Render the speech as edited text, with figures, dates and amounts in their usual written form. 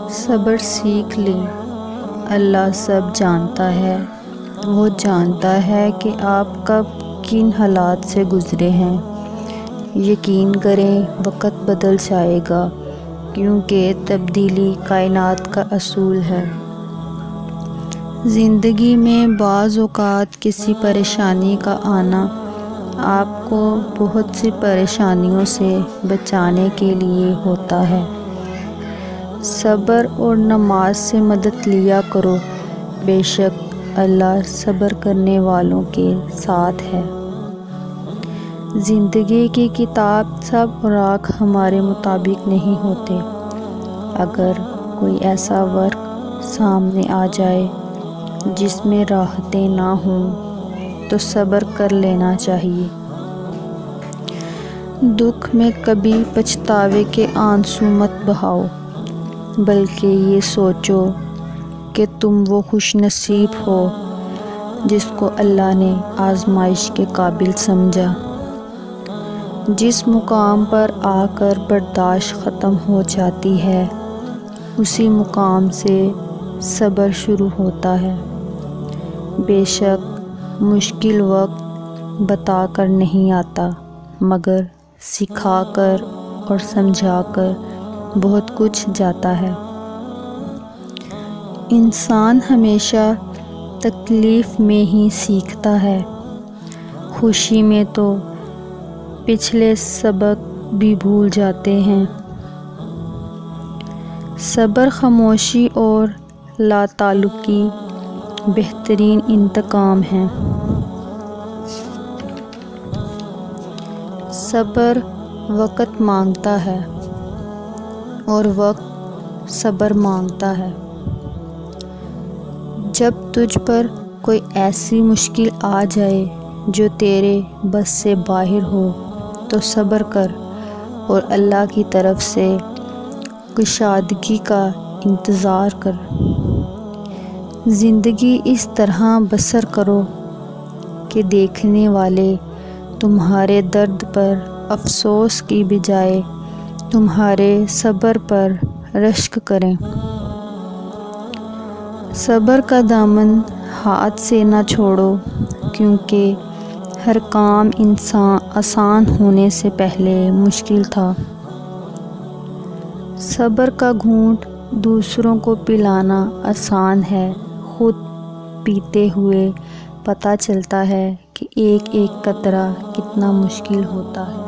صبر سیکھ لیں، اللہ سب جانتا ہے۔ وہ جانتا ہے کہ آپ کب کن حالات سے گزرے ہیں۔ یقین کریں وقت بدل جائے گا، کیونکہ تبدیلی کائنات کا اصول ہے۔ زندگی میں بعض اوقات کسی پریشانی کا آنا آپ کو بہت سی پریشانیوں سے بچانے کے لیے ہوتا ہے۔ صبر اور نماز سے مدد لیا کرو، بے شک اللہ صبر کرنے والوں کے ساتھ ہے۔ زندگی کی کتاب سب اوراق ہمارے مطابق نہیں ہوتے۔ اگر کوئی ایسا وقت سامنے آ جائے جس میں راحتیں نہ ہوں تو صبر کر لینا چاہیے۔ دکھ میں کبھی پچھتاوے کے آنسو مت بہاؤ، بلکہ یہ سوچو کہ تم وہ خوش نصیب ہو جس کو اللہ نے آزمائش کے قابل سمجھا۔ جس مقام پر آ کر برداشت ختم ہو جاتی ہے، اسی مقام سے صبر شروع ہوتا ہے۔ بے شک مشکل وقت بتا کر نہیں آتا، مگر سکھا کر اور سمجھا کر بہت کچھ جاتا ہے۔ انسان ہمیشہ تکلیف میں ہی سیکھتا ہے، خوشی میں تو پچھلے سبق بھی بھول جاتے ہیں۔ صبر خاموشی اور لا تعلقی بہترین انتقام ہے۔ صبر وقت مانگتا ہے اور وقت صبر مانگتا ہے۔ جب تجھ پر کوئی ایسی مشکل آ جائے جو تیرے بس سے باہر ہو تو صبر کر اور اللہ کی طرف سے کشادگی کا انتظار کر۔ زندگی اس طرح بسر کرو کہ دیکھنے والے تمہارے درد پر افسوس کی بجائے تمہارے صبر پر رشک کریں۔ صبر کا دامن ہاتھ سے نہ چھوڑو، کیونکہ ہر کام آسان ہونے سے پہلے مشکل تھا۔ صبر کا گھونٹ دوسروں کو پلانا آسان ہے، خود پیتے ہوئے پتہ چلتا ہے کہ ایک ایک قطرہ کتنا مشکل ہوتا ہے۔